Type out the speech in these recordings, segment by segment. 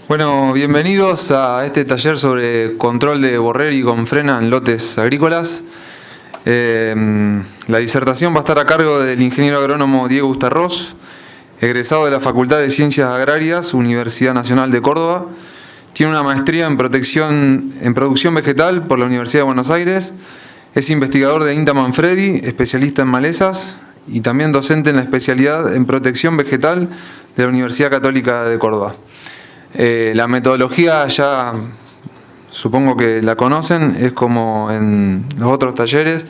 Bueno, bienvenidos a este taller sobre control de borreri con frena en lotes agrícolas. La disertación va a estar a cargo del ingeniero agrónomo Diego Ustarroz, egresado de la Facultad de Ciencias Agrarias, Universidad Nacional de Córdoba. Tiene una maestría en producción vegetal por la Universidad de Buenos Aires. Es investigador de INTA Manfredi, especialista en malezas y también docente en la especialidad en protección vegetal de la Universidad Católica de Córdoba. La metodología ya supongo que la conocen, es como en los otros talleres,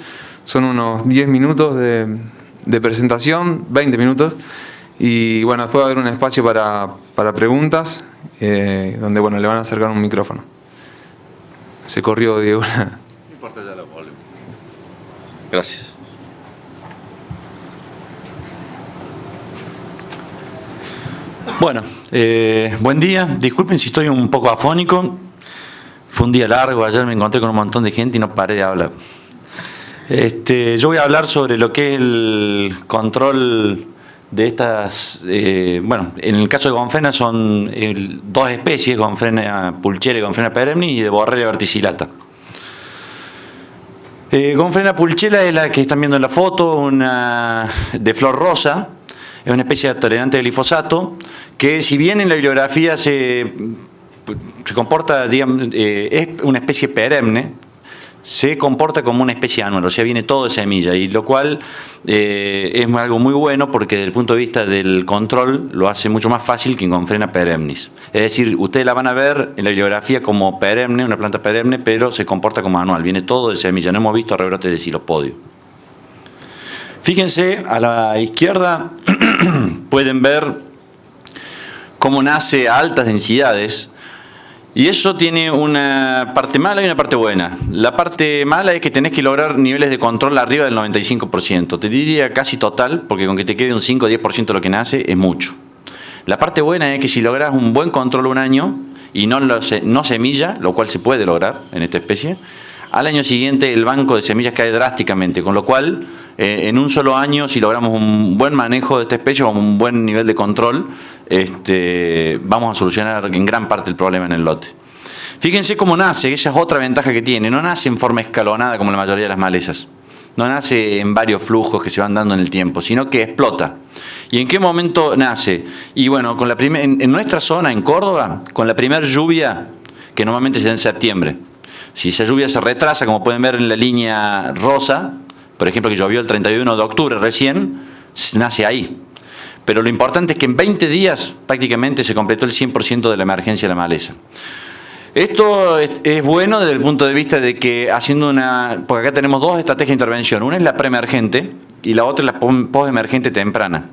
son unos 10 minutos de presentación, 20 minutos, y bueno, después va a haber un espacio para preguntas, donde bueno, le van a acercar un micrófono. Se corrió, Diego. No importa, ya lo volvemos. Gracias. Bueno, buen día. Disculpen si estoy un poco afónico. Fue un día largo, ayer me encontré con un montón de gente y no paré de hablar. Yo voy a hablar sobre lo que es el control de estas... bueno, en el caso de gonfrena son dos especies, gonfrena pulchera y gonfrena peremnis, y de borreria verticillata. Gonfrena pulchera es la que están viendo en la foto, una de flor rosa. Es una especie tolerante de glifosato, que si bien en la bibliografía se comporta, digamos, es una especie perenne, se comporta como una especie anual, o sea, viene todo de semilla, y lo cual es algo muy bueno porque desde el punto de vista del control lo hace mucho más fácil que en gonfrena peremnis. Es decir, ustedes la van a ver en la bibliografía como perenne, una planta perenne, pero se comporta como anual, viene todo de semilla, no hemos visto rebrotes de xilopodium. Fíjense, a la izquierda pueden ver cómo nace a altas densidades, y eso tiene una parte mala y una parte buena. La parte mala es que tenés que lograr niveles de control arriba del 95%. Te diría casi total, porque con que te quede un 5 o 10% de lo que nace es mucho. La parte buena es que si lográs un buen control un año y no semilla, lo cual se puede lograr en esta especie, al año siguiente el banco de semillas cae drásticamente, con lo cual en un solo año, si logramos un buen manejo de esta especie o un buen nivel de control, vamos a solucionar en gran parte el problema en el lote. Fíjense cómo nace, esa es otra ventaja que tiene, no nace en forma escalonada como la mayoría de las malezas, no nace en varios flujos que se van dando en el tiempo, sino que explota. ¿Y en qué momento nace? Y bueno, en nuestra zona, en Córdoba, con la primera lluvia, que normalmente se da en septiembre. Si esa lluvia se retrasa, como pueden ver en la línea rosa, por ejemplo, que llovió el 31 de octubre recién, nace ahí. Pero lo importante es que en 20 días prácticamente se completó el 100% de la emergencia de la maleza. Esto es bueno desde el punto de vista de que porque acá tenemos dos estrategias de intervención. Una es la preemergente y la otra es la postemergente temprana.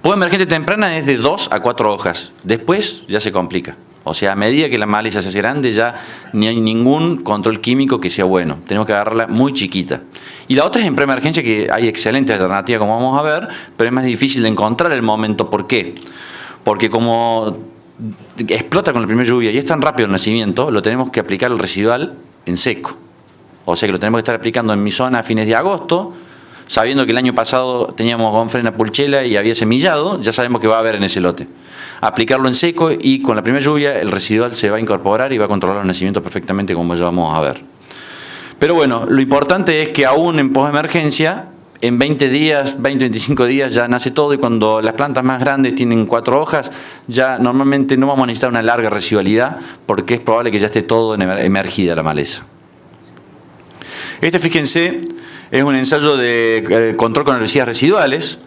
Postemergente temprana es de 2 a 4 hojas. Después ya se complica. O sea, a medida que la maleza se hace grande ya ni hay ningún control químico que sea bueno. Tenemos que agarrarla muy chiquita. Y la otra es en preemergencia, que hay excelentes alternativas como vamos a ver, pero es más difícil de encontrar el momento. ¿Por qué? Porque como explota con la primera lluvia y es tan rápido el nacimiento, lo tenemos que aplicar el residual en seco. O sea que lo tenemos que estar aplicando en mi zona a fines de agosto, sabiendo que el año pasado teníamos gonfrena pulchera y había semillado, ya sabemos que va a haber en ese lote. Aplicarlo en seco y con la primera lluvia el residual se va a incorporar y va a controlar el nacimiento perfectamente, como ya vamos a ver. Pero bueno, lo importante es que aún en postemergencia, en 20 días, 20-25 días ya nace todo, y cuando las plantas más grandes tienen 4 hojas, ya normalmente no vamos a necesitar una larga residualidad porque es probable que ya esté todo emergida la maleza. Fíjense, es un ensayo de control con herbicidas residuales,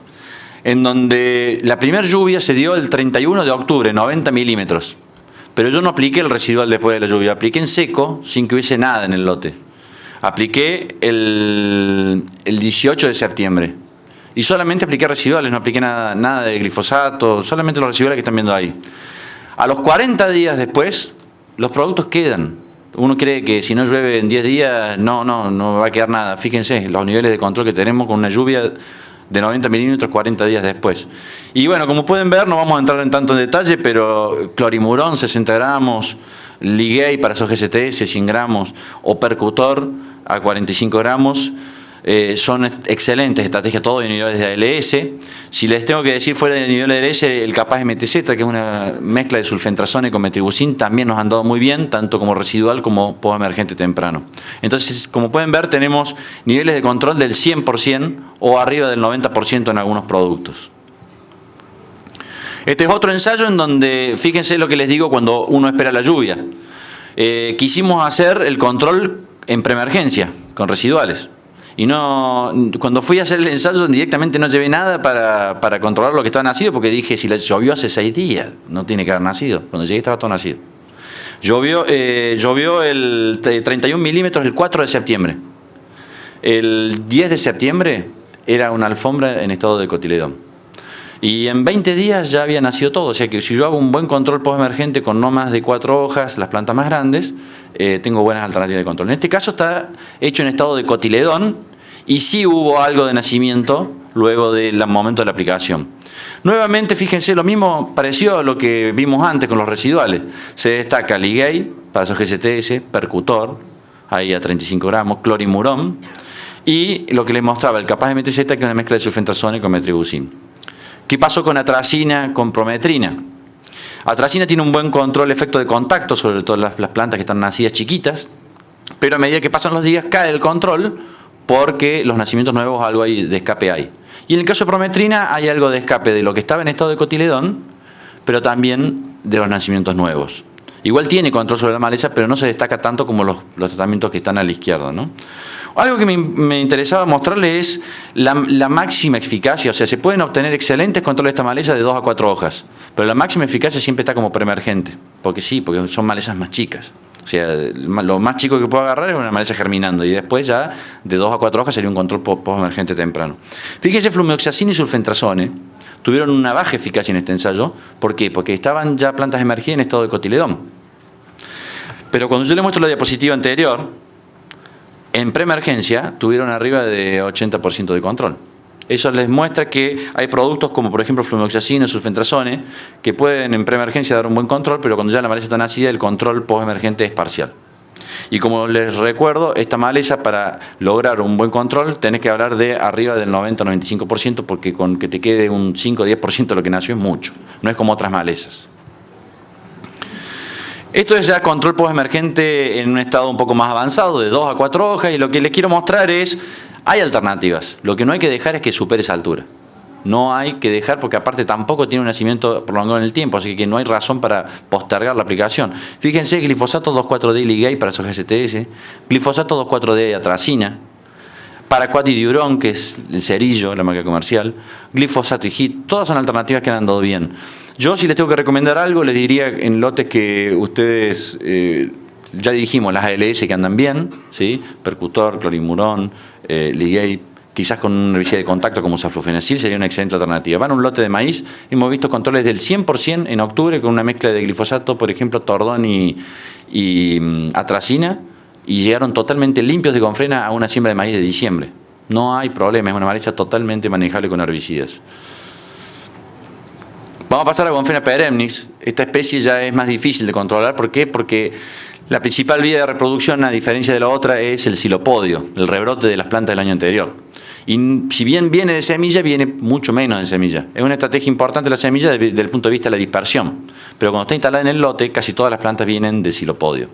en donde la primera lluvia se dio el 31 de octubre, 90 milímetros. Pero yo no apliqué el residual después de la lluvia, apliqué en seco sin que hubiese nada en el lote. Apliqué el 18 de septiembre. Y solamente apliqué residuales, no apliqué nada de glifosato, solamente los residuales que están viendo ahí. A los 40 días después, los productos quedan. Uno cree que si no llueve en 10 días, no va a quedar nada. Fíjense los niveles de control que tenemos con una lluvia de 90 milímetros 40 días después. Y bueno, como pueden ver, no vamos a entrar en tanto en detalle, pero clorimurón 60 gramos, Ligay para esos GCTS 100 gramos o Percutor a 45 gramos, son excelentes estrategias, todo de niveles de ALS. Si les tengo que decir fuera del nivel de ALS, el Capaz MTZ, que es una mezcla de sulfentrazone con metribuzin, también nos han dado muy bien, tanto como residual como postemergente temprano. Entonces, como pueden ver, tenemos niveles de control del 100% o arriba del 90% en algunos productos. Este es otro ensayo en donde, fíjense lo que les digo cuando uno espera la lluvia. Quisimos hacer el control en preemergencia, con residuales. Y cuando fui a hacer el ensayo directamente no llevé nada para controlar lo que estaba nacido, porque dije, si llovió hace 6 días, no tiene que haber nacido. Cuando llegué estaba todo nacido. Llovió el 31 milímetros el 4 de septiembre. El 10 de septiembre era una alfombra en estado de cotiledón. Y en 20 días ya había nacido todo. O sea que si yo hago un buen control postemergente con no más de 4 hojas, las plantas más grandes, tengo buenas alternativas de control. En este caso está hecho en estado de cotiledón y sí hubo algo de nacimiento luego del momento de la aplicación. Nuevamente, fíjense, lo mismo pareció a lo que vimos antes con los residuales. Se destaca Ligay, paso GCTS, Percutor, ahí a 35 gramos, Clorimurón, y lo que les mostraba, el Capaz MTZ, que es una mezcla de sulfentrazone con metribuzin. ¿Qué pasó con atracina, con prometrina? Atracina tiene un buen control, efecto de contacto, sobre todo las plantas que están nacidas chiquitas, pero a medida que pasan los días cae el control porque los nacimientos nuevos algo hay de escape hay. Y en el caso de prometrina hay algo de escape de lo que estaba en estado de cotiledón, pero también de los nacimientos nuevos. Igual tiene control sobre la maleza, pero no se destaca tanto como los tratamientos que están a la izquierda, ¿no? Algo que me interesaba mostrarles es la máxima eficacia. O sea, se pueden obtener excelentes controles de esta maleza de 2 a 4 hojas, pero la máxima eficacia siempre está como preemergente, porque son malezas más chicas. O sea, lo más chico que puedo agarrar es una maleza germinando y después ya de 2 a 4 hojas sería un control postemergente temprano. Fíjense, flumioxacina y sulfentrazone tuvieron una baja eficacia en este ensayo. ¿Por qué? Porque estaban ya plantas emergidas en estado de cotiledón. Pero cuando yo les muestro la diapositiva anterior, en preemergencia tuvieron arriba de 80% de control. Eso les muestra que hay productos como por ejemplo flumioxacina, sulfentrazone, que pueden en preemergencia dar un buen control, pero cuando ya la maleza está nacida el control postemergente es parcial. Y como les recuerdo, esta maleza para lograr un buen control tenés que hablar de arriba del 90-95%, porque con que te quede un 5-10% de lo que nació es mucho. No es como otras malezas. Esto es ya control postemergente en un estado un poco más avanzado, de 2 a 4 hojas, y lo que les quiero mostrar es, hay alternativas. Lo que no hay que dejar es que supere esa altura. No hay que dejar, porque aparte tampoco tiene un nacimiento prolongado en el tiempo, así que no hay razón para postergar la aplicación. Fíjense, glifosato 2,4-D Ligay para soja STS, glifosato 2,4-D atracina, paraquat-diurón, que es el cerillo, la marca comercial, glifosato y HIT, todas son alternativas que han andado bien. Yo, si les tengo que recomendar algo, les diría en lotes que ustedes, ya dijimos, las ALS que andan bien, ¿sí? Percutor, Clorimurón, Ligay, quizás con un herbicida de contacto como saflufenacil sería una excelente alternativa. Van a un lote de maíz, hemos visto controles del 100% en octubre con una mezcla de glifosato, por ejemplo, tordón y atracina, y llegaron totalmente limpios de Confrena a una siembra de maíz de diciembre. No hay problema, es una maleza totalmente manejable con herbicidas. Vamos a pasar a Confrena perennis. Esta especie ya es más difícil de controlar. ¿Por qué? Porque la principal vía de reproducción, a diferencia de la otra, es el silopodio, el rebrote de las plantas del año anterior. Y si bien viene de semilla, viene mucho menos de semilla. Es una estrategia importante la semilla desde el punto de vista de la dispersión. Pero cuando está instalada en el lote, casi todas las plantas vienen de silopodio.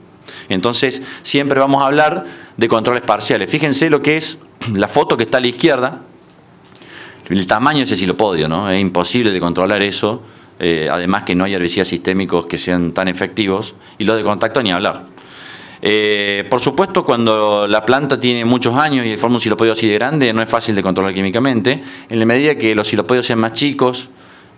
Entonces, siempre vamos a hablar de controles parciales. Fíjense lo que es la foto que está a la izquierda. El tamaño de ese silopodio, ¿no? Es imposible de controlar eso. Además que no hay herbicidas sistémicos que sean tan efectivos. Y los de contacto ni hablar. Por supuesto, cuando la planta tiene muchos años y forma un silopodio así de grande, no es fácil de controlar químicamente. En la medida que los silopodios sean más chicos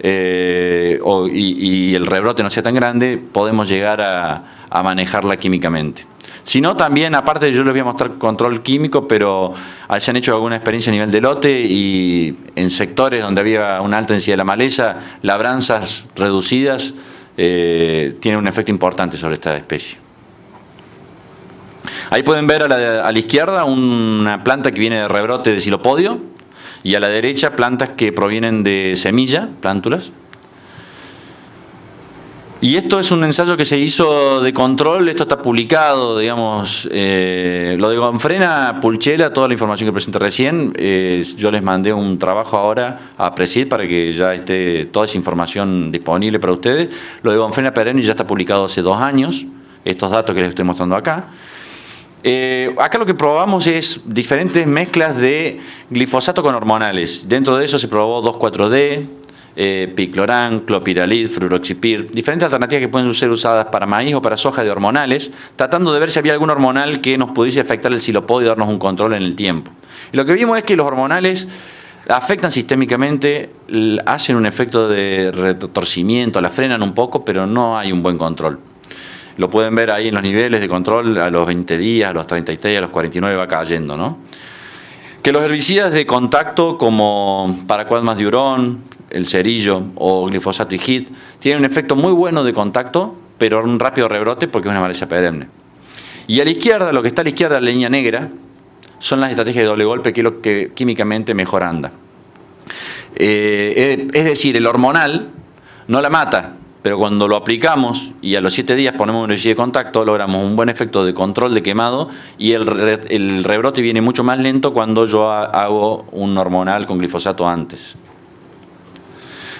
y el rebrote no sea tan grande, podemos llegar a manejarla químicamente. Si no, también, aparte, yo les voy a mostrar control químico, pero se han hecho alguna experiencia a nivel de lote y en sectores donde había una alta densidad de la maleza, labranzas reducidas tienen un efecto importante sobre esta especie. Ahí pueden ver a la izquierda una planta que viene de rebrote de silopodio y a la derecha plantas que provienen de semilla, plántulas. Y esto es un ensayo que se hizo de control, esto está publicado, digamos, lo de Gonfrena, Pulchela, toda la información que presenté recién, yo les mandé un trabajo ahora a Presid para que ya esté toda esa información disponible para ustedes. Lo de Gonfrena Perenne ya está publicado hace 2 años, estos datos que les estoy mostrando acá. Acá lo que probamos es diferentes mezclas de glifosato con hormonales. Dentro de eso se probó 2,4-D, picloran, clopiralid, fluroxipir, diferentes alternativas que pueden ser usadas para maíz o para soja de hormonales, tratando de ver si había algún hormonal que nos pudiese afectar el silopodio y darnos un control en el tiempo. Y lo que vimos es que los hormonales afectan sistémicamente, hacen un efecto de retorcimiento, la frenan un poco, pero no hay un buen control. Lo pueden ver ahí en los niveles de control, a los 20 días, a los 33, a los 49 va cayendo, ¿no? Que los herbicidas de contacto como paraquat más diurón, el cerillo o glifosato y HIT tienen un efecto muy bueno de contacto, pero un rápido rebrote porque es una maleza perenne. Y a la izquierda, lo que está a la izquierda, la línea negra, son las estrategias de doble golpe, que es lo que químicamente mejor anda. Es decir, el hormonal no la mata, pero cuando lo aplicamos y a los 7 días ponemos un herbicida de contacto, logramos un buen efecto de control de quemado y el rebrote viene mucho más lento cuando yo hago un hormonal con glifosato antes.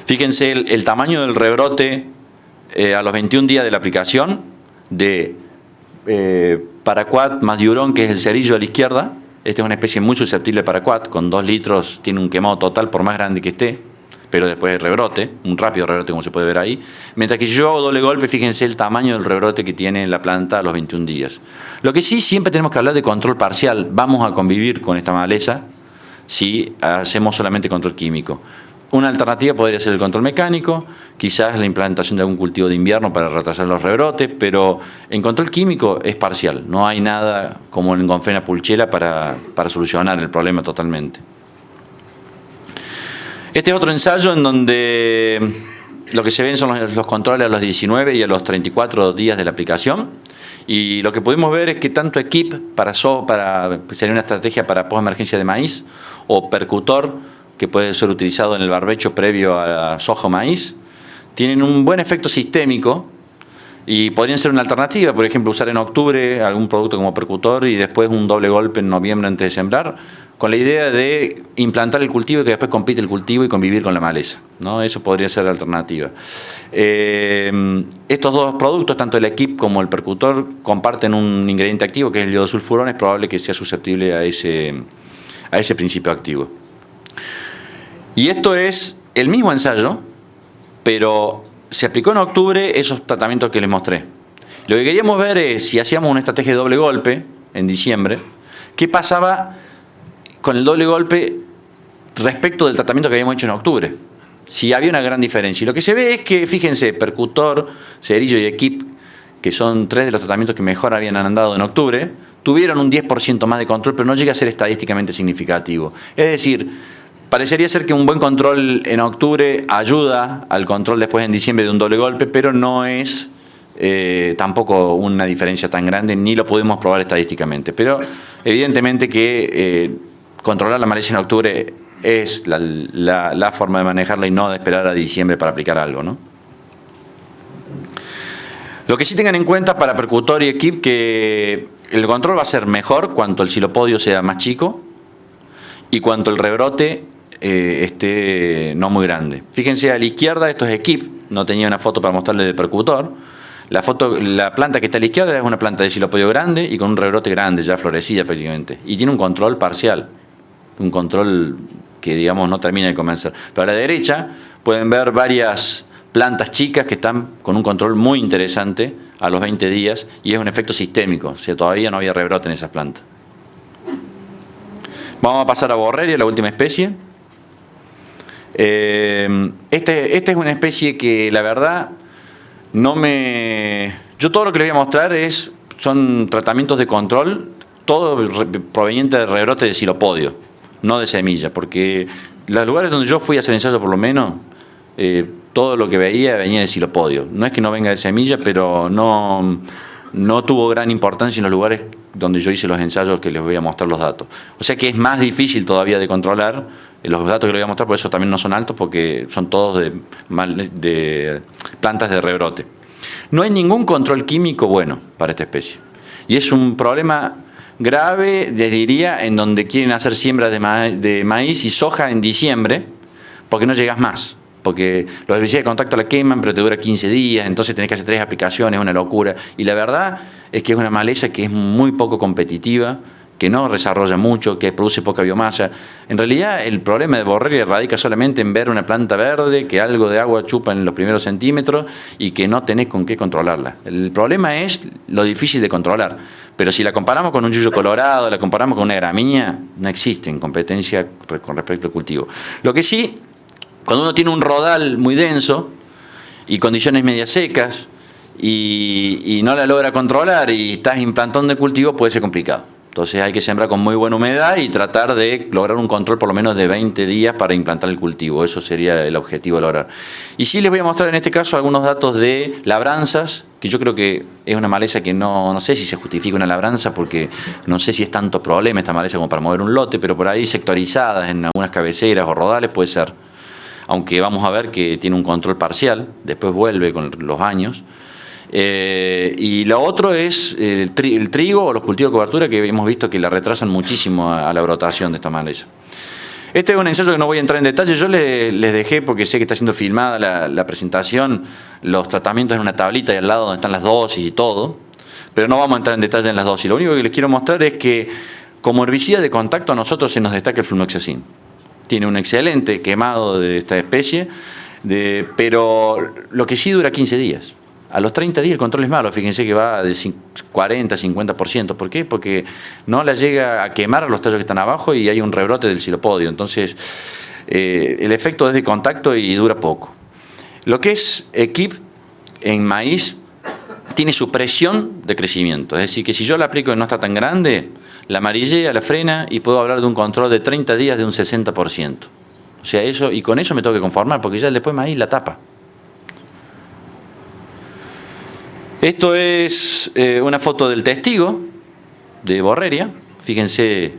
Fíjense el tamaño del rebrote a los 21 días de la aplicación de paraquat más diurón, que es el cerillo a la izquierda. Esta es una especie muy susceptible de paraquat, con 2 litros tiene un quemado total por más grande que esté, pero después el rebrote, un rápido rebrote como se puede ver ahí. Mientras que si yo hago doble golpe, fíjense el tamaño del rebrote que tiene la planta a los 21 días. Lo que sí, siempre tenemos que hablar de control parcial. Vamos a convivir con esta maleza si hacemos solamente control químico. Una alternativa podría ser el control mecánico, quizás la implantación de algún cultivo de invierno para retrasar los rebrotes, pero en control químico es parcial. No hay nada como en Gonfrena Pulchela para solucionar el problema totalmente. Este es otro ensayo en donde lo que se ven son los controles a los 19 y a los 34 días de la aplicación. Y lo que pudimos ver es que tanto EQIP sería una estrategia para post-emergencia de maíz, o Percutor, que puede ser utilizado en el barbecho previo a soja o maíz, tienen un buen efecto sistémico y podrían ser una alternativa. Por ejemplo, usar en octubre algún producto como Percutor y después un doble golpe en noviembre antes de sembrar, con la idea de implantar el cultivo y que después compite el cultivo y convivir con la maleza, ¿no? Eso podría ser la alternativa. Estos 2 productos, tanto el EQIP como el Percutor, comparten un ingrediente activo que es el iodosulfurón. Es probable que sea susceptible a ese principio activo. Y esto es el mismo ensayo, pero se aplicó en octubre esos tratamientos que les mostré. Lo que queríamos ver es si hacíamos una estrategia de doble golpe en diciembre, qué pasaba con el doble golpe respecto del tratamiento que habíamos hecho en octubre. Si había una gran diferencia. Y lo que se ve es que, fíjense, Percutor, cerillo y EQIP, que son 3 de los tratamientos que mejor habían andado en octubre, tuvieron un 10% más de control, pero no llega a ser estadísticamente significativo. Es decir, parecería ser que un buen control en octubre ayuda al control después en diciembre de un doble golpe, pero no es tampoco una diferencia tan grande, ni lo pudimos probar estadísticamente. Pero evidentemente que controlar la maleza en octubre es la forma de manejarla y no de esperar a diciembre para aplicar algo, ¿no? Lo que sí tengan en cuenta para Percutor y EQIP, que el control va a ser mejor cuanto el silopodio sea más chico y cuanto el rebrote esté no muy grande. Fíjense a la izquierda, esto es EQIP, no tenía una foto para mostrarles de Percutor. La planta que está a la izquierda es una planta de silopodio grande y con un rebrote grande, ya florecida prácticamente. Y tiene un control parcial, un control que digamos no termina de convencer. Pero a la derecha pueden ver varias plantas chicas que están con un control muy interesante a los 20 días y es un efecto sistémico, o sea, todavía no había rebrote en esas plantas. Vamos a pasar a Borrelia, la última especie. Esta es una especie que la verdad yo todo lo que les voy a mostrar son tratamientos de control, todo proveniente de rebrote de silopodio, no de semilla, porque los lugares donde yo fui a hacer ensayo por lo menos, todo lo que veía venía de silopodio. No es que no venga de semilla, pero no tuvo gran importancia en los lugares donde yo hice los ensayos que les voy a mostrar los datos. O sea que es más difícil todavía de controlar. Los datos que les voy a mostrar por eso también no son altos, porque son todos de plantas de rebrote. No hay ningún control químico bueno para esta especie. Y es un problema grave, les diría, en donde quieren hacer siembras de maíz y soja en diciembre, porque no llegas más. Porque los herbicidas de contacto la queman, pero te dura 15 días, entonces tenés que hacer 3 aplicaciones, es una locura. Y la verdad es que es una maleza que es muy poco competitiva, que no desarrolla mucho, que produce poca biomasa. En realidad el problema de Borreria radica solamente en ver una planta verde que algo de agua chupa en los primeros centímetros y que no tenés con qué controlarla. El problema es lo difícil de controlar. Pero si la comparamos con un yuyo colorado, la comparamos con una gramínea, no existe en competencia con respecto al cultivo. Lo que sí, cuando uno tiene un rodal muy denso y condiciones medias secas y no la logra controlar y estás implantando de cultivo, puede ser complicado. Entonces hay que sembrar con muy buena humedad y tratar de lograr un control por lo menos de 20 días para implantar el cultivo. Eso sería el objetivo de lograr. Y sí les voy a mostrar en este caso algunos datos de labranzas, que yo creo que es una maleza que no sé si se justifica una labranza, porque no sé si es tanto problema esta maleza como para mover un lote, pero por ahí sectorizadas en algunas cabeceras o rodales puede ser. Aunque vamos a ver que tiene un control parcial, después vuelve con los años. Y lo otro es el trigo o los cultivos de cobertura, que hemos visto que la retrasan muchísimo a la brotación de esta maleza. Este es un ensayo que no voy a entrar en detalle. Yo les dejé, porque sé que está siendo filmada la presentación, los tratamientos en una tablita y al lado donde están las dosis y todo, pero no vamos a entrar en detalle en las dosis. Lo único que les quiero mostrar es que como herbicida de contacto a nosotros se nos destaca el flumioxacin. Tiene un excelente quemado de esta especie, pero lo que sí dura 15 días. A los 30 días el control es malo, fíjense que va de 40, 50%. ¿Por qué? Porque no la llega a quemar a los tallos que están abajo y hay un rebrote del xilopodium. Entonces, el efecto es de contacto y dura poco. Lo que es EQIP en maíz tiene supresión de crecimiento. Es decir, que si yo la aplico y no está tan grande, la amarillea, la frena y puedo hablar de un control de 30 días de un 60%. O sea, eso, y con eso me tengo que conformar, porque ya después maíz la tapa. Esto es una foto del testigo de Borreria. Fíjense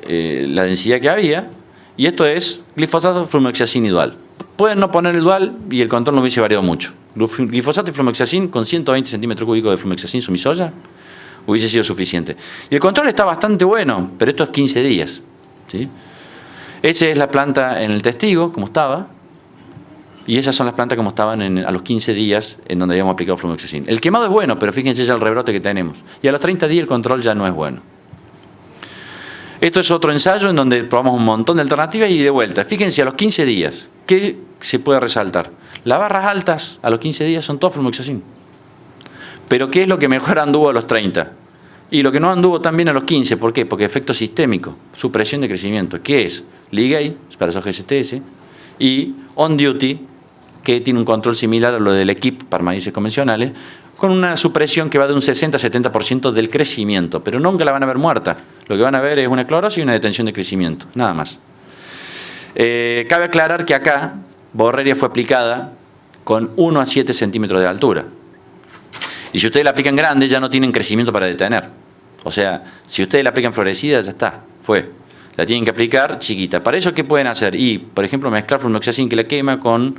la densidad que había. Y esto es glifosato, flumioxacin y dual. Pueden no poner el dual y el control no hubiese variado mucho. Glifosato y flumioxacin con 120 centímetros cúbicos de flumioxacin sumisoya hubiese sido suficiente. Y el control está bastante bueno, pero esto es 15 días. ¿Sí? Esa es la planta en el testigo, como estaba. Y esas son las plantas como estaban a los 15 días en donde habíamos aplicado flumioxacin. El quemado es bueno, pero fíjense ya el rebrote que tenemos. Y a los 30 días el control ya no es bueno. Esto es otro ensayo en donde probamos un montón de alternativas y de vuelta. Fíjense a los 15 días, ¿qué se puede resaltar? Las barras altas a los 15 días son todo flumioxacin. Pero ¿qué es lo que mejor anduvo a los 30? Y lo que no anduvo también a los 15. ¿Por qué? Porque efecto sistémico, supresión de crecimiento. ¿Qué es? Ligay, para soja STS, y On Duty, que tiene un control similar a lo del EQIP para maíces convencionales, con una supresión que va de un 60-70% del crecimiento, pero nunca la van a ver muerta. Lo que van a ver es una clorosis y una detención de crecimiento, nada más. Cabe aclarar que acá Borreria fue aplicada con 1 a 7 centímetros de altura. Y si ustedes la aplican grande, ya no tienen crecimiento para detener. O sea, si ustedes la aplican florecida, ya está, fue. La tienen que aplicar chiquita. ¿Para eso qué pueden hacer? Y, por ejemplo, mezclar flumioxacin que la quema con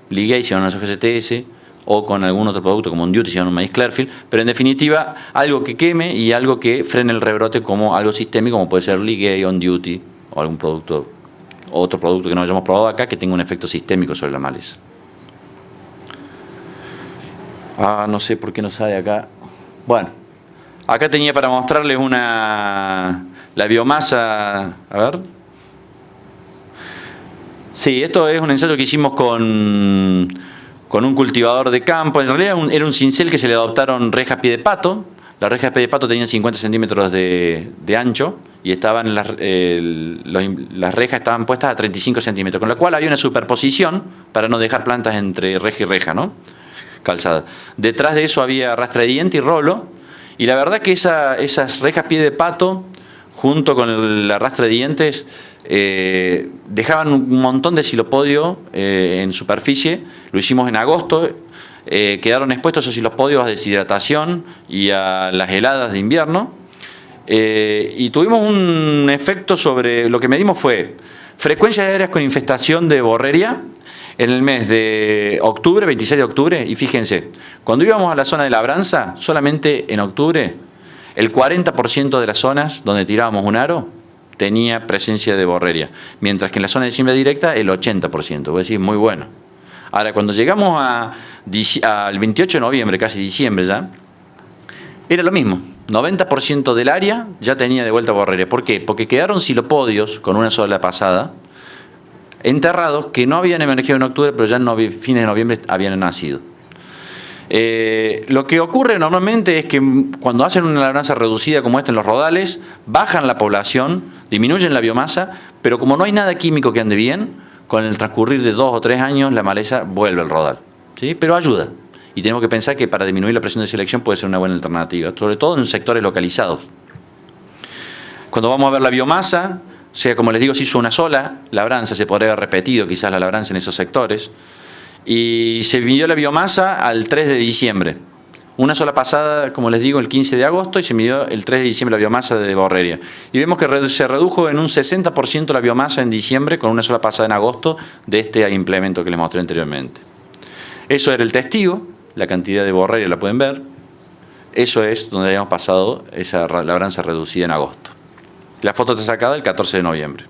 Ligay si van a una soja STS o con algún otro producto como un Duty si van a un maíz Clearfield, pero en definitiva algo que queme y algo que frene el rebrote como algo sistémico como puede ser Ligay, On Duty o algún producto, otro producto que no hayamos probado acá que tenga un efecto sistémico sobre la maleza. No sé por qué no sale acá. Bueno, acá tenía para mostrarles la biomasa, a ver. Sí, esto es un ensayo que hicimos con un cultivador de campo. En realidad era un cincel que se le adoptaron rejas pie de pato. Las rejas pie de pato tenían 50 centímetros de ancho y estaban las rejas estaban puestas a 35 centímetros, con lo cual había una superposición para no dejar plantas entre reja y reja, ¿no? Calzada. Detrás de eso había rastra de diente y rolo, y la verdad que esas rejas pie de pato junto con la rastra de dientes dejaban un montón de xilopodios en superficie. Lo hicimos en agosto, quedaron expuestos esos xilopodios a deshidratación y a las heladas de invierno, y tuvimos un efecto sobre, lo que medimos fue frecuencia de áreas con infestación de Borreria en el mes de octubre, 26 de octubre, y fíjense, cuando íbamos a la zona de labranza, solamente en octubre, el 40% de las zonas donde tirábamos un aro tenía presencia de borreria, mientras que en la zona de siembra directa el 80%, vos decís, muy bueno. Ahora, cuando llegamos al 28 de noviembre, casi diciembre ya, era lo mismo. 90% del área ya tenía de vuelta borreria. ¿Por qué? Porque quedaron silopodios con una sola pasada, enterrados, que no habían emergido en octubre, pero ya en fines de noviembre habían nacido. Lo que ocurre normalmente es que cuando hacen una labranza reducida como esta en los rodales, bajan la población, disminuyen la biomasa, pero como no hay nada químico que ande bien, con el transcurrir de 2 o 3 años la maleza vuelve al rodal, ¿sí? Pero ayuda. Y tenemos que pensar que para disminuir la presión de selección puede ser una buena alternativa, sobre todo en sectores localizados. Cuando vamos a ver la biomasa, o sea, como les digo, se hizo una sola labranza, se podría haber repetido quizás la labranza en esos sectores, y se midió la biomasa al 3 de diciembre. Una sola pasada, como les digo, el 15 de agosto, y se midió el 3 de diciembre la biomasa de borreria. Y vemos que se redujo en un 60% la biomasa en diciembre con una sola pasada en agosto de este implemento que les mostré anteriormente. Eso era el testigo, la cantidad de borreria la pueden ver. Eso es donde habíamos pasado esa labranza reducida en agosto. La foto está sacada el 14 de noviembre.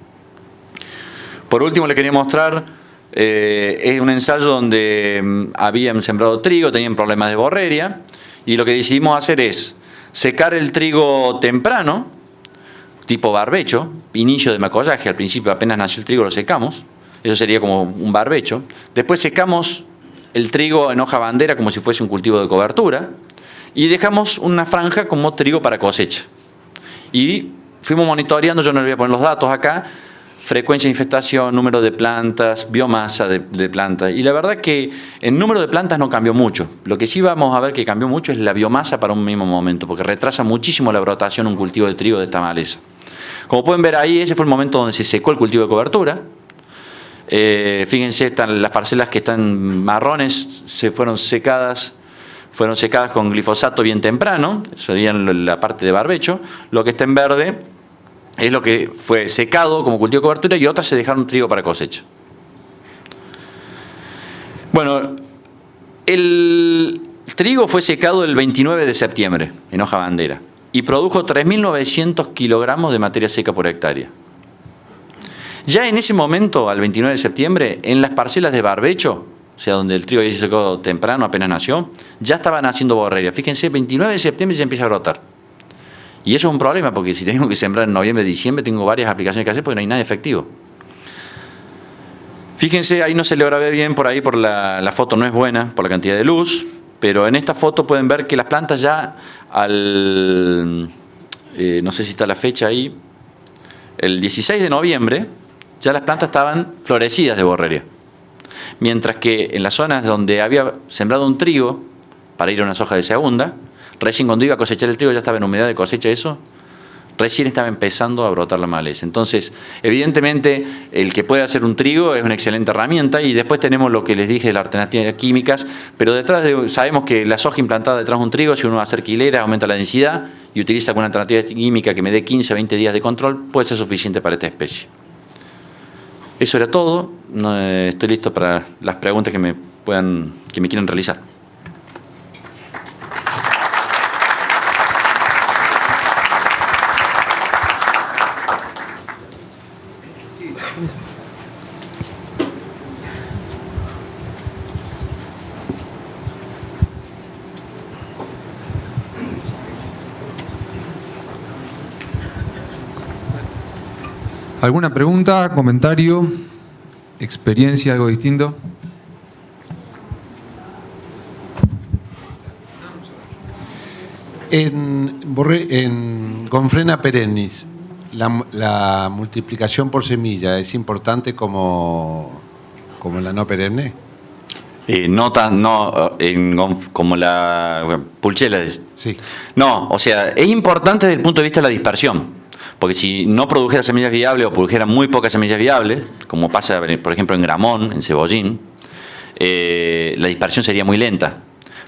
Por último, les quería mostrar es un ensayo donde habían sembrado trigo, tenían problemas de borreria, y lo que decidimos hacer es secar el trigo temprano, tipo barbecho, inicio de macollaje. Al principio apenas nació el trigo lo secamos, eso sería como un barbecho. Después secamos el trigo en hoja bandera como si fuese un cultivo de cobertura, y dejamos una franja como trigo para cosecha. Y fuimos monitoreando, yo no le voy a poner los datos acá, frecuencia de infestación, número de plantas, biomasa de plantas. Y la verdad que el número de plantas no cambió mucho. Lo que sí vamos a ver que cambió mucho es la biomasa para un mismo momento, porque retrasa muchísimo la brotación un cultivo de trigo de esta maleza. Como pueden ver ahí, ese fue el momento donde se secó el cultivo de cobertura. Fíjense, las parcelas que están marrones fueron secadas con glifosato bien temprano, sería la parte de barbecho. Lo que está en verde es lo que fue secado como cultivo de cobertura, y otras se dejaron trigo para cosecha. Bueno, el trigo fue secado el 29 de septiembre en hoja bandera y produjo 3.900 kilogramos de materia seca por hectárea. Ya en ese momento, al 29 de septiembre, en las parcelas de barbecho, o sea, donde el trigo ya se secó temprano, apenas nació, ya estaban haciendo borreria. Fíjense, 29 de septiembre ya empieza a brotar. Y eso es un problema, porque si tengo que sembrar en noviembre, diciembre, tengo varias aplicaciones que hacer porque no hay nada efectivo. Fíjense, ahí no se logra ver bien por ahí, por la foto no es buena, por la cantidad de luz, pero en esta foto pueden ver que las plantas ya no sé si está la fecha ahí, el 16 de noviembre, ya las plantas estaban florecidas de borreria. Mientras que en las zonas donde había sembrado un trigo para ir a una soja de segunda, recién cuando iba a cosechar el trigo ya estaba en humedad de cosecha eso, recién estaba empezando a brotar la maleza. Entonces, evidentemente, el que puede hacer un trigo es una excelente herramienta, y después tenemos lo que les dije de las alternativas químicas, pero sabemos que la soja implantada detrás de un trigo, si uno va a hacer quileras, aumenta la densidad y utiliza alguna alternativa química que me dé 15 a 20 días de control, puede ser suficiente para esta especie. Eso era todo. Estoy listo para las preguntas que me quieran realizar. ¿Alguna pregunta, comentario, experiencia, algo distinto? Con Frena perennis, la multiplicación por semilla es importante como la no perenne. Como la pulchela. Sí. No, o sea, es importante desde el punto de vista de la dispersión. Porque si no produjera semillas viables o produjera muy pocas semillas viables, como pasa, por ejemplo, en Gramón, en Cebollín, la dispersión sería muy lenta.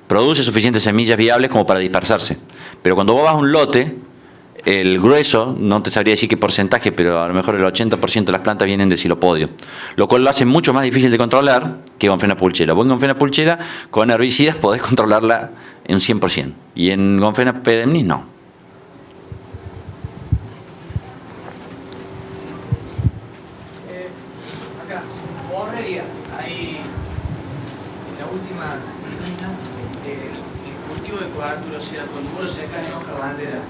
Produce suficientes semillas viables como para dispersarse. Pero cuando vos vas a un lote, el grueso, no te sabría decir qué porcentaje, pero a lo mejor el 80% de las plantas vienen de xilopodium, lo cual lo hace mucho más difícil de controlar que Gonfena pulchera. Vos en Gonfena pulchera con herbicidas podés controlarla en un 100%, y en Gonfena perennis no. Acá, borrería, ahí en la última el cultivo de cobertura, o sea, cuando vos lo secas en hoja bandera.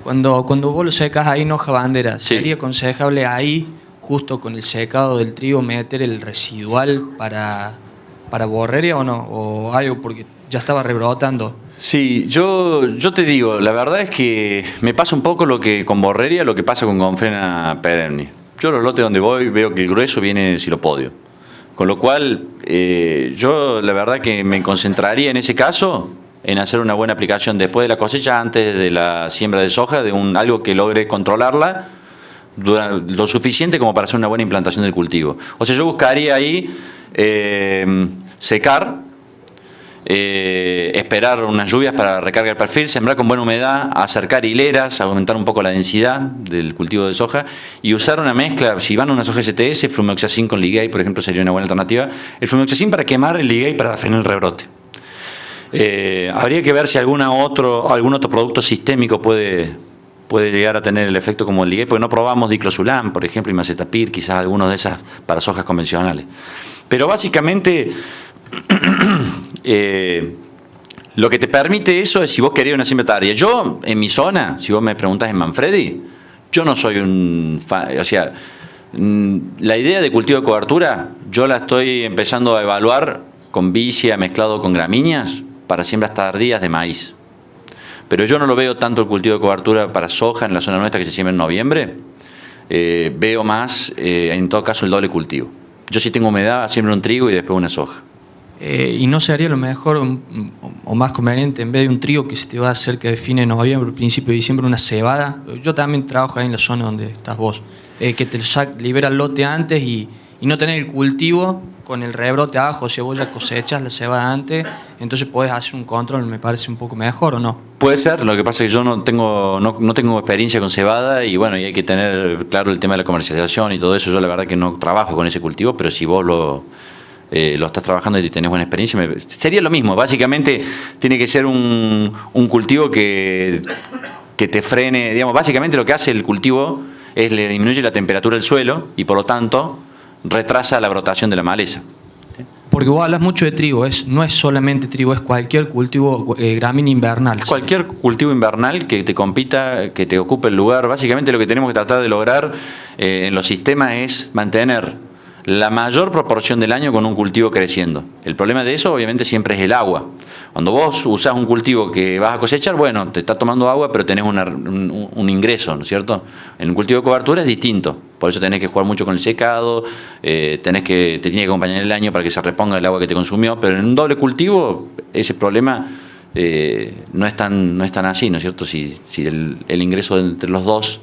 Cuando vos lo secas ahí en hoja bandera, Sí. ¿sería aconsejable ahí, justo con el secado del trigo, meter el residual para borrería o no? O algo, porque ya estaba rebrotando. Sí, yo te digo, la verdad es que me pasa un poco lo que con borrería, lo que pasa con Gonfena perennis. Yo los lotes donde voy veo que el grueso viene de xilopodium. Con lo cual, yo la verdad que me concentraría en ese caso en hacer una buena aplicación después de la cosecha, antes de la siembra de soja, de algo que logre controlarla lo suficiente como para hacer una buena implantación del cultivo. O sea, yo buscaría ahí secar, esperar unas lluvias para recargar el perfil, sembrar con buena humedad, acercar hileras, aumentar un poco la densidad del cultivo de soja y usar una mezcla. Si van a una soja STS, Flumeoxacin con Ligay, por ejemplo, sería una buena alternativa. El Flumeoxacin para quemar, el Ligay para frenar el rebrote. Habría que ver si algún otro producto sistémico puede llegar a tener el efecto como el Ligay, porque no probamos diclosulam, por ejemplo, y macetapir, quizás algunos de esas para sojas convencionales. Pero básicamente lo que te permite eso es si vos querés una siembra tardía. Yo, en mi zona, si vos me preguntás en Manfredi, yo no soy un fan, o sea, la idea de cultivo de cobertura, yo la estoy empezando a evaluar con vicia mezclado con gramíneas para siembras tardías de maíz. Pero yo no lo veo tanto el cultivo de cobertura para soja en la zona nuestra que se siembra en noviembre. Veo más, en todo caso, el doble cultivo. Yo si tengo humedad, siembro un trigo y después una soja. ¿Y no sería lo mejor o más conveniente, en vez de un trigo que se te va a hacer que define en noviembre, principio de diciembre, una cebada? Yo también trabajo ahí en la zona donde estás vos. Que te libera el lote antes y no tener el cultivo con el rebrote abajo. O sea, vos ya cosechas la cebada antes, entonces podés hacer un control, me parece un poco mejor, ¿o no? Puede ser, lo que pasa es que yo no tengo experiencia con cebada y bueno, y hay que tener claro el tema de la comercialización y todo eso. Yo la verdad que no trabajo con ese cultivo, pero si vos lo estás trabajando y tenés buena experiencia, sería lo mismo. Básicamente tiene que ser un cultivo que te frene, digamos, básicamente lo que hace el cultivo es le disminuye la temperatura del suelo y por lo tanto retrasa la brotación de la maleza. Porque vos hablas mucho de trigo, no es solamente trigo, es cualquier cultivo gramíneo invernal. Cualquier cultivo invernal que te compita, que te ocupe el lugar. Básicamente lo que tenemos que tratar de lograr en los sistemas es mantener la mayor proporción del año con un cultivo creciendo. El problema de eso obviamente siempre es el agua. Cuando vos usás un cultivo que vas a cosechar, bueno, te está tomando agua, pero tenés un ingreso, ¿no es cierto? En un cultivo de cobertura es distinto. Por eso tenés que jugar mucho con el secado, te tiene que acompañar el año para que se reponga el agua que te consumió, pero en un doble cultivo ese problema no es tan así, ¿no es cierto? Si el ingreso entre los dos,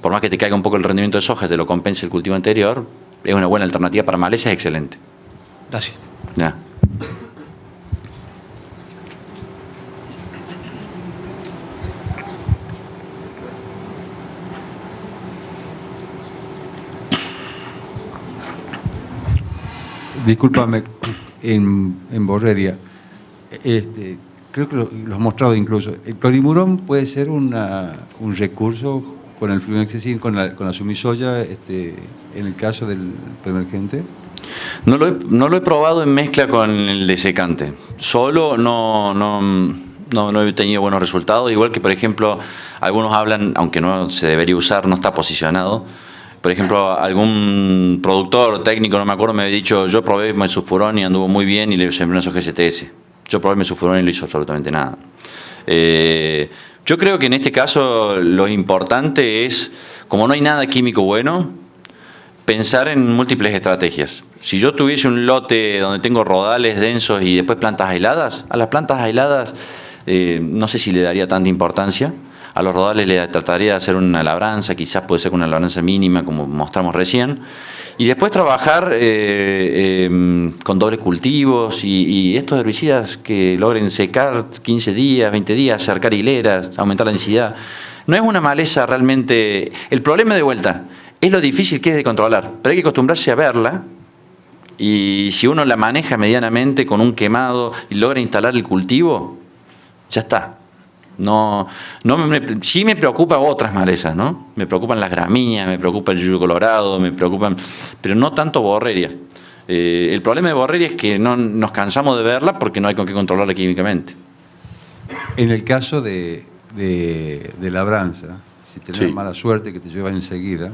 por más que te caiga un poco el rendimiento de soja, te lo compensa el cultivo anterior, es una buena alternativa para maleza, es excelente. Gracias. Ya. Discúlpame, en borrería, creo que lo has mostrado incluso. ¿El clorimurón puede ser un recurso con el flumeoxacin, con la sumisoya, en el caso del emergente? No lo he probado en mezcla con el desecante. Solo no he tenido buenos resultados. Igual que, por ejemplo, algunos hablan, aunque no se debería usar, no está posicionado. Por ejemplo, algún productor técnico, no me acuerdo, me había dicho, yo probé mesufurón y anduvo muy bien y le sembré una soja STS. Yo probé mesufurón y no hizo absolutamente nada. Yo creo que en este caso lo importante es, como no hay nada químico bueno, pensar en múltiples estrategias. Si yo tuviese un lote donde tengo rodales densos y después plantas aisladas, a las plantas aisladas no sé si le daría tanta importancia. A los rodales le trataría de hacer una labranza, quizás puede ser una labranza mínima, como mostramos recién. Y después trabajar con dobles cultivos y estos herbicidas que logren secar 15 días, 20 días, cercar hileras, aumentar la densidad. No es una maleza realmente. El problema de vuelta es lo difícil que es de controlar, pero hay que acostumbrarse a verla. Y si uno la maneja medianamente con un quemado y logra instalar el cultivo, ya está. Sí me preocupan otras malezas, ¿no? Me preocupan las gramíneas, me preocupa el yuyo colorado, pero no tanto borreria. El problema de borreria es que no nos cansamos de verla porque no hay con qué controlarla químicamente. En el caso de labranza, si tenés Sí. mala suerte que te llueva enseguida,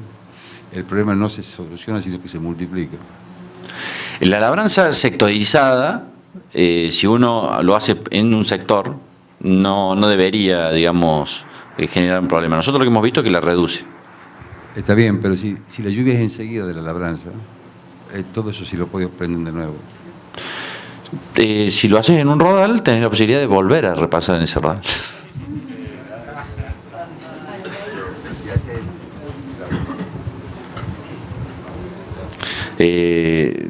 el problema no se soluciona, sino que se multiplica. La labranza sectorizada, si uno lo hace en un sector, no debería, digamos, generar un problema. Nosotros lo que hemos visto es que la reduce. Está bien, pero si la lluvia es enseguida de la labranza, todo eso sí lo puedes prender de nuevo. Si lo haces en un rodal, tenés la posibilidad de volver a repasar en ese rodal.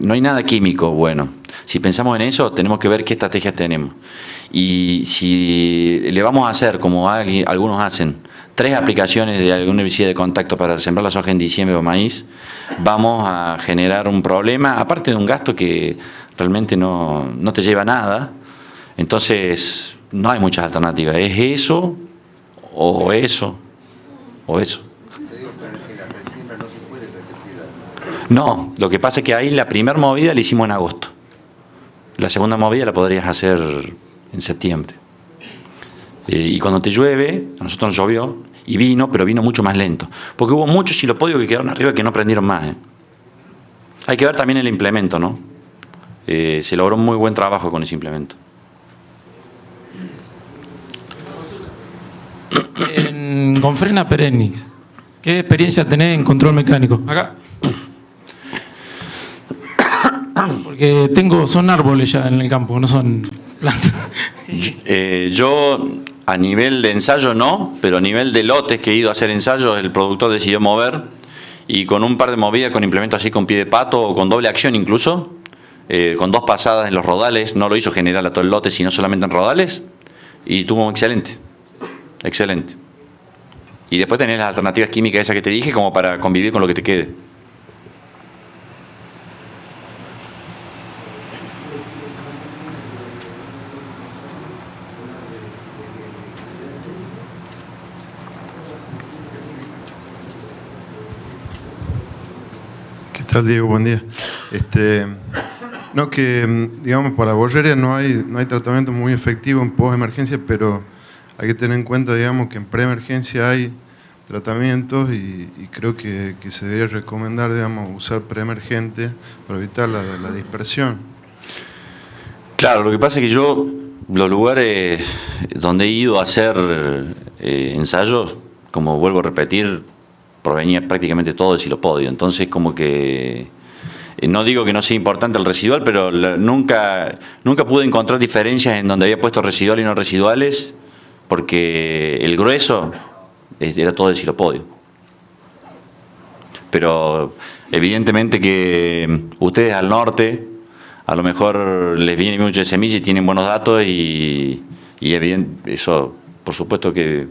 No hay nada químico bueno. Si pensamos en eso, tenemos que ver qué estrategias tenemos. Y si le vamos a hacer, como algunos hacen, 3 aplicaciones de alguna herbicida de contacto para sembrar la soja en diciembre o maíz, vamos a generar un problema, aparte de un gasto que realmente no te lleva a nada. Entonces, no hay muchas alternativas. Es eso, o eso, o eso. No, lo que pasa es que ahí la primera movida la hicimos en agosto. La segunda movida la podrías hacer en septiembre. Y cuando te llueve, a nosotros nos llovió, y vino, pero vino mucho más lento. Porque hubo muchos silopodios que quedaron arriba que no prendieron más. Hay que ver también el implemento, ¿no? Se logró un muy buen trabajo con ese implemento. Con frena perennis, ¿qué experiencia tenés en control mecánico? Acá. Porque son árboles ya en el campo, no son plantas. Yo a nivel de ensayo no, pero a nivel de lotes que he ido a hacer ensayos, el productor decidió mover y con un par de movidas con implemento así con pie de pato o con doble acción incluso, con 2 pasadas en los rodales, no lo hizo general a todo el lote sino solamente en rodales y tuvo excelente. Y después tenés las alternativas químicas esas que te dije como para convivir con lo que te quede. ¿Qué tal, Diego? Buen día. No, que digamos para borreria no hay tratamiento muy efectivo en post-emergencia, pero hay que tener en cuenta, digamos, que en pre-emergencia hay tratamientos y creo que se debería recomendar, digamos, usar pre-emergente para evitar la dispersión. Claro, lo que pasa es que yo, los lugares donde he ido a hacer ensayos, como vuelvo a repetir, provenía prácticamente todo del silopodio. Entonces, como que, no digo que no sea importante el residual, pero nunca pude encontrar diferencias en donde había puesto residual y no residuales, porque el grueso era todo del silopodio. Pero evidentemente que ustedes al norte, a lo mejor les viene mucho de semilla y tienen buenos datos y eso, por supuesto que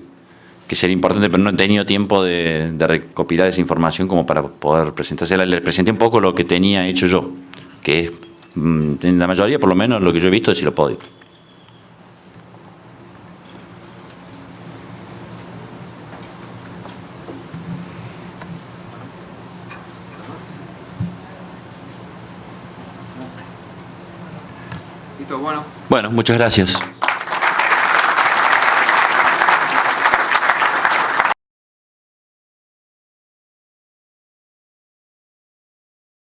sería importante, pero no he tenido tiempo de recopilar esa información como para poder presentársela. Les presenté un poco lo que tenía hecho yo, que es, en la mayoría, por lo menos, lo que yo he visto de silopodio. Listo, bueno. Bueno, muchas gracias.